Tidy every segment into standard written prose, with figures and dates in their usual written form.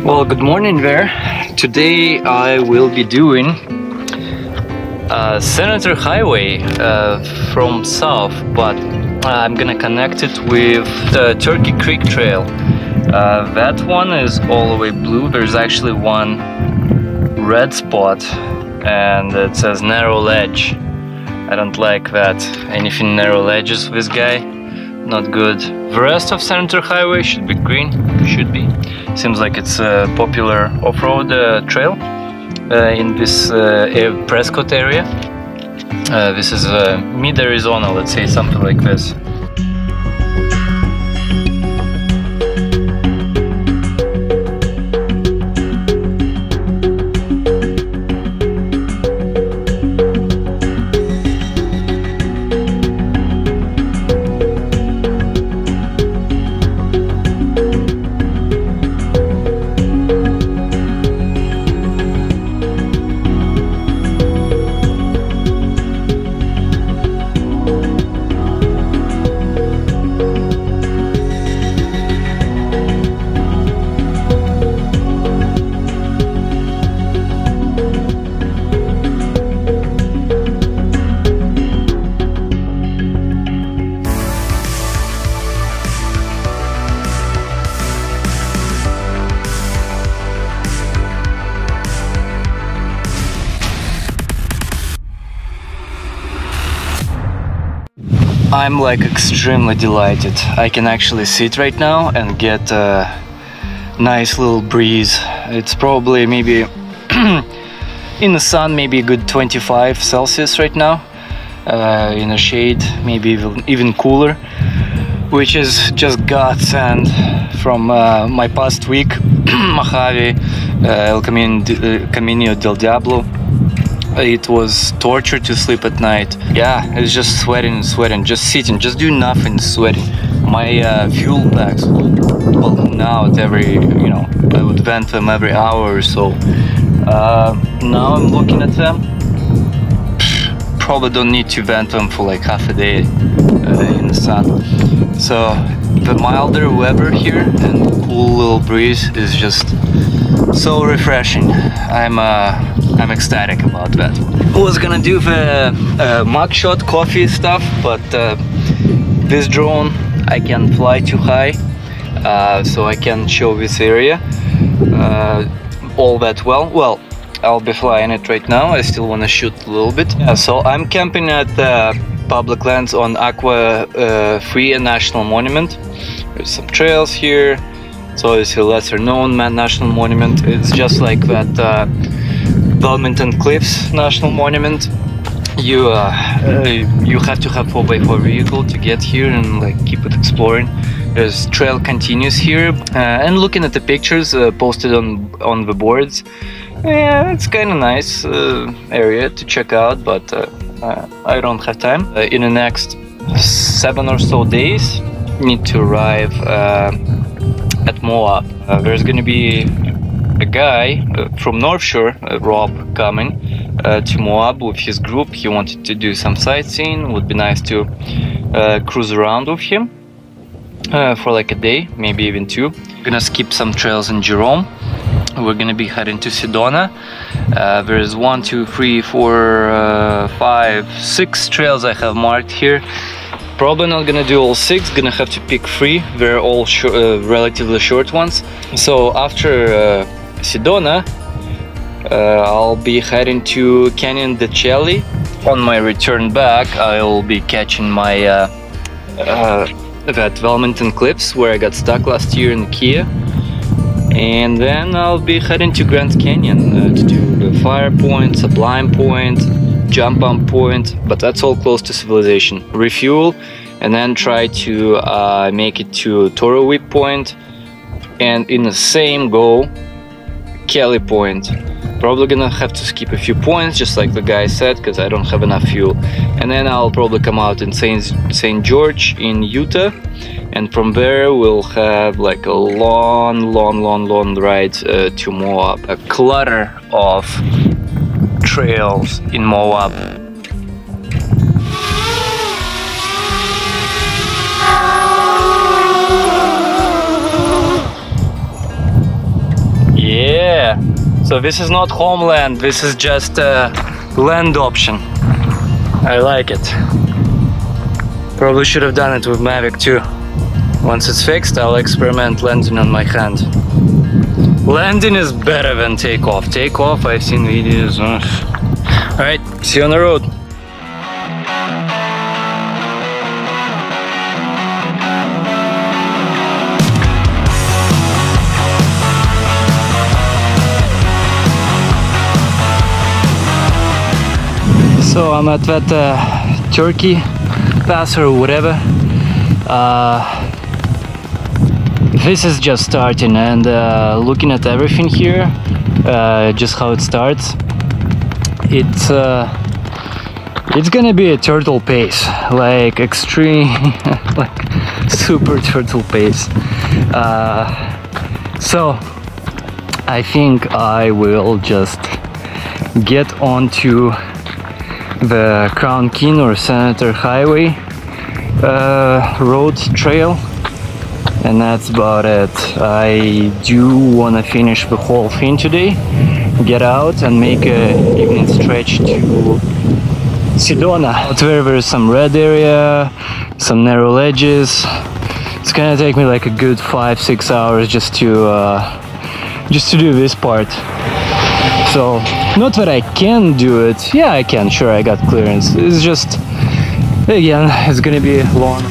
Well, good morning there. Today I will be doing Senator Highway from south, but I'm gonna connect it with the Turkey Creek Trail. That one is all the way blue. There's actually one red spot and it says narrow ledge. I don't like that. Anything narrow ledges with this guy, not good. The rest of Senator Highway should be green, should be. Seems like it's a popular off-road trail in this Prescott area. This is mid-Arizona, let's say, something like this. I'm like extremely delighted. I can actually sit right now and get a nice little breeze. It's probably maybe in the sun, maybe a good 25 Celsius right now. In the shade, maybe even cooler, which is just godsend from my past week. Mojave, El Camino del Diablo. It was torture to sleep at night. Yeah, it's just sweating, just sitting, just doing nothing, sweating. My fuel packs would balloon out every, I would vent them every hour or so. Now I'm looking at them. Probably don't need to vent them for like half a day in the sun. So the milder weather here and the cool little breeze is just so refreshing. I'm ecstatic about that. I was gonna do the mugshot coffee stuff, but this drone I can fly too high, so I can show this area all that well. Well, I'll be flying it right now. I still want to shoot a little bit. So I'm camping at public lands on Aqua Free National Monument. There's some trails here. It's obviously a lesser known national monument. It's just like that Wilmington Cliffs National Monument. You have to have 4x4 vehicle to get here and like keep it exploring. There's trail continues here, and looking at the pictures posted on the boards, yeah, it's kind of nice area to check out, but I don't have time. In the next 7 or so days, need to arrive at Moab. There's gonna be a guy from North Shore, Rob, coming to Moab with his group. He wanted to do some sightseeing. Would be nice to cruise around with him for like a day, maybe even 2. Gonna skip some trails in Jerome. We're gonna be heading to Sedona. There's 1, 2, 3, 4, 5, 6 trails I have marked here. Probably not gonna do all 6, gonna have to pick 3. They're all relatively short ones. So after Sedona, I'll be heading to Canyon de Chelly. On my return back, I'll be catching my that Wilmington Cliffs where I got stuck last year in Kia. And then I'll be heading to Grand Canyon to do the Fire Point, Sublime Point, Jump Bump Point, but that's all close to civilization. Refuel, and then try to make it to Toro Whip Point, and in the same go, Kelly Point. Probably gonna have to skip a few points, just like the guy said, because I don't have enough fuel. And then I'll probably come out in St. George in Utah, and from there we'll have like a long ride to Moab. A clutter of trails in Moab. Yeah, so this is not homeland, this is just a land option. I like it. Probably should have done it with Mavic too. Once it's fixed, I'll experiment landing on my hand. Landing is better than takeoff. Takeoff, I've seen videos. Alright, see you on the road. So I'm at that Turkey pass or whatever. This is just starting, and looking at everything here, just how it starts, it's gonna be a turtle pace, like extreme, like super turtle pace. So I think I will just get onto the Crown King or Senator Highway road trail, and that's about it. I do want to finish the whole thing today, get out and make a evening stretch to Sedona. Out there is some red area, some narrow ledges. It's gonna take me like a good 5-6 hours just to do this part. So, not that I can do it. Yeah, I can, sure, I got clearance. It's just, again, it's gonna be long.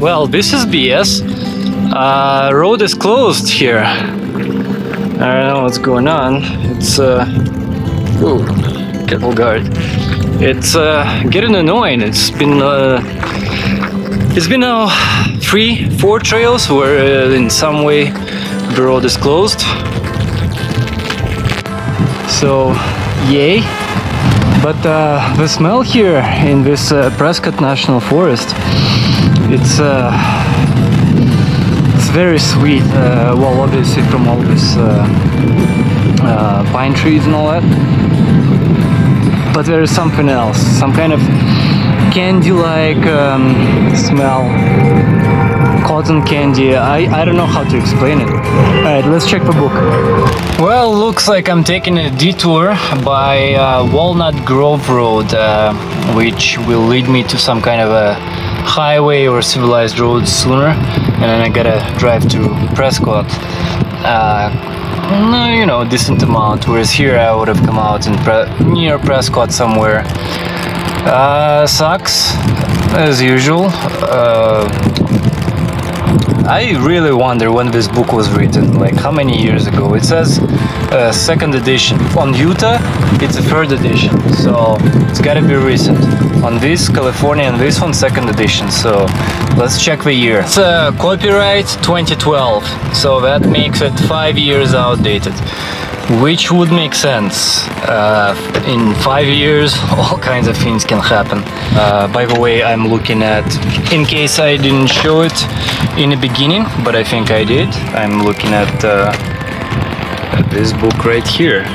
Well, this is BS. Road is closed here. I don't know what's going on. It's ooh, cattle guard. It's getting annoying. It's been now 3-4 trails where in some way the road is closed. So yay. But the smell here in this Prescott National Forest, it's very sweet. Well, obviously from all this pine trees and all that. But there is something else, some kind of candy-like smell. Cotton candy. I don't know how to explain it. Alright, let's check the book. Well, looks like I'm taking a detour by Walnut Grove Road, which will lead me to some kind of a highway or civilized road sooner, and then I gotta drive to Prescott. You know, decent amount, whereas here I would have come out in near Prescott somewhere. Sucks, as usual. I really wonder when this book was written, like how many years ago. It says second edition. On Utah, it's a third edition, so it's gotta be recent. On this, California, and this one, second edition, so let's check the year. It's copyright 2012, so that makes it 5 years outdated. Which would make sense. In 5 years, all kinds of things can happen. By the way, I'm looking at, in case I didn't show it in the beginning, but I think I did, I'm looking at this book right here.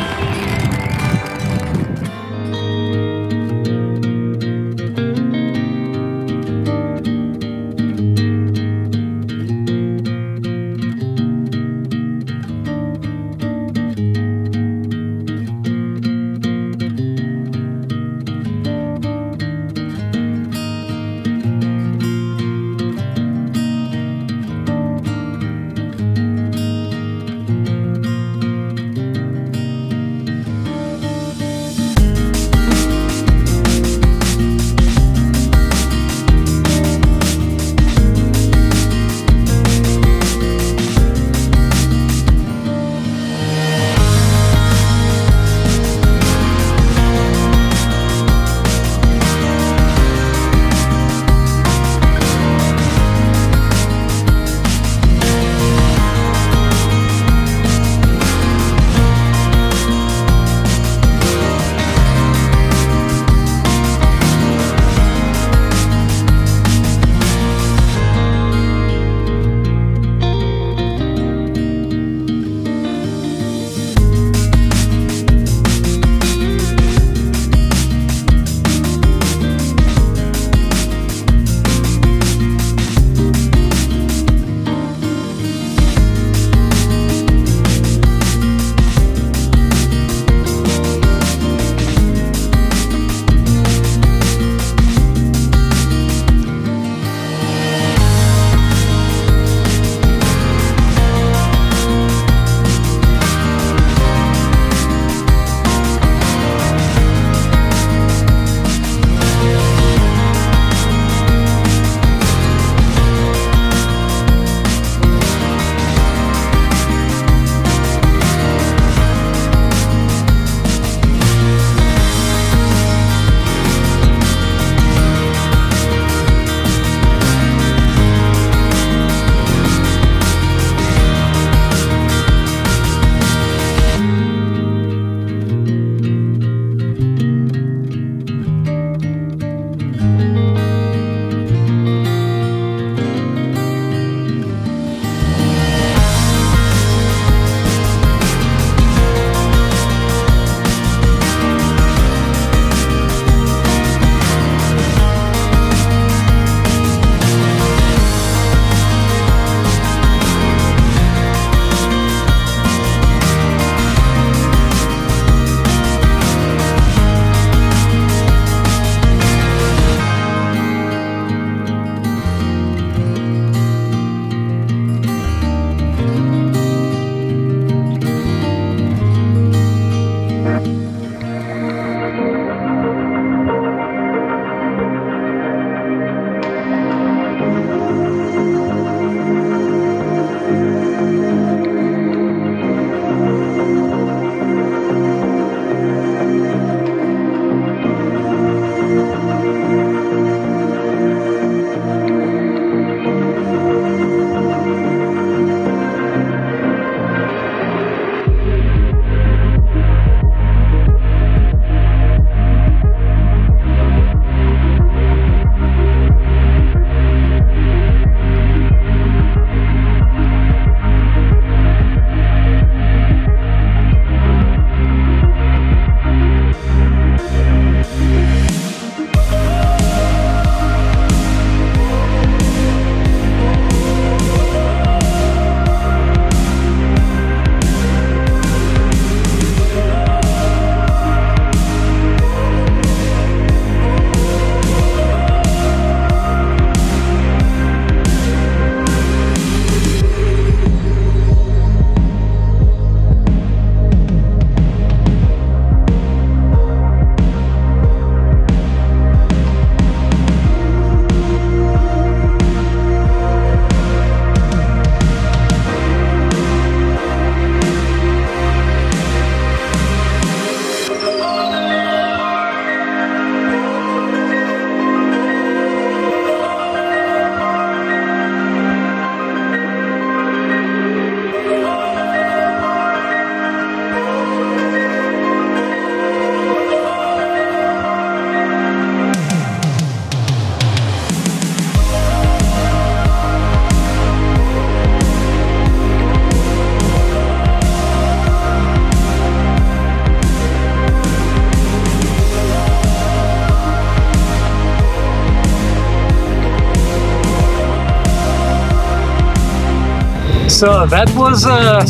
So that was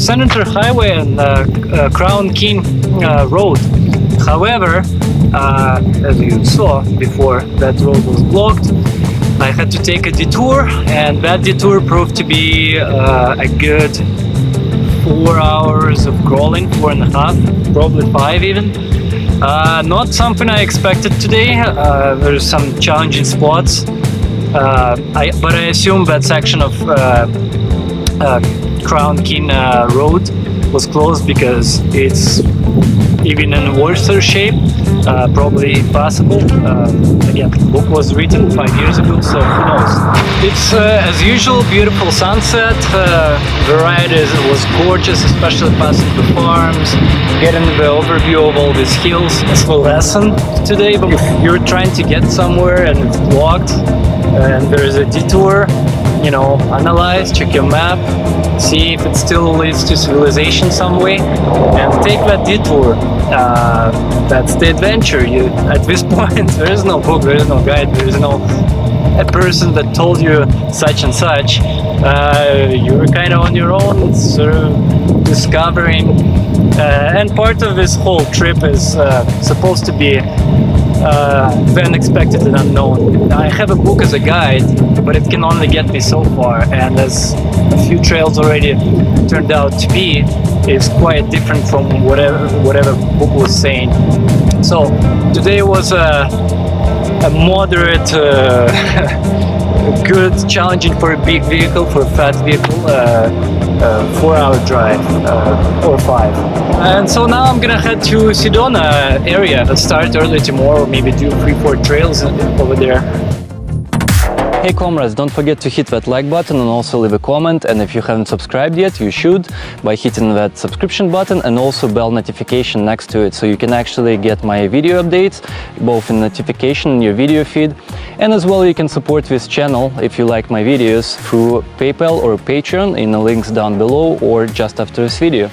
Senator Highway and Crown King Road. However, as you saw before, that road was blocked. I had to take a detour, and that detour proved to be a good 4 hours of crawling, 4.5, probably 5 even. Not something I expected today. There's some challenging spots, but I assume that section of Crown King Road was closed because it's even in worse shape, probably possible. Again, the book was written 5 years ago, so who knows. It's as usual, beautiful sunset. The ride was gorgeous, especially passing the farms, getting the overview of all these hills. It's the lesson today, but if you're trying to get somewhere and it's blocked and there is a detour, you know, analyze, check your map, see if it still leads to civilization some way, and take that detour. That's the adventure. At this point, there is no book, there is no guide, there is no a person that told you such and such. You're kind of on your own, sort of discovering, and part of this whole trip is supposed to be the unexpected and unknown. I have a book as a guide, but it can only get me so far, and as a few trails already turned out to be, it's quite different from whatever book was saying. So today was a moderate, good, challenging for a big vehicle, for a fat vehicle, 4-hour drive, or 5. And so now I'm gonna head to Sedona area. Let's start early tomorrow, maybe do 3-4 trails over there. Hey comrades, don't forget to hit that like button and also leave a comment, and if you haven't subscribed yet, you should by hitting that subscription button and also bell notification next to it, so you can actually get my video updates both in notification in your video feed, and as well you can support this channel if you like my videos through PayPal or Patreon in the links down below or just after this video.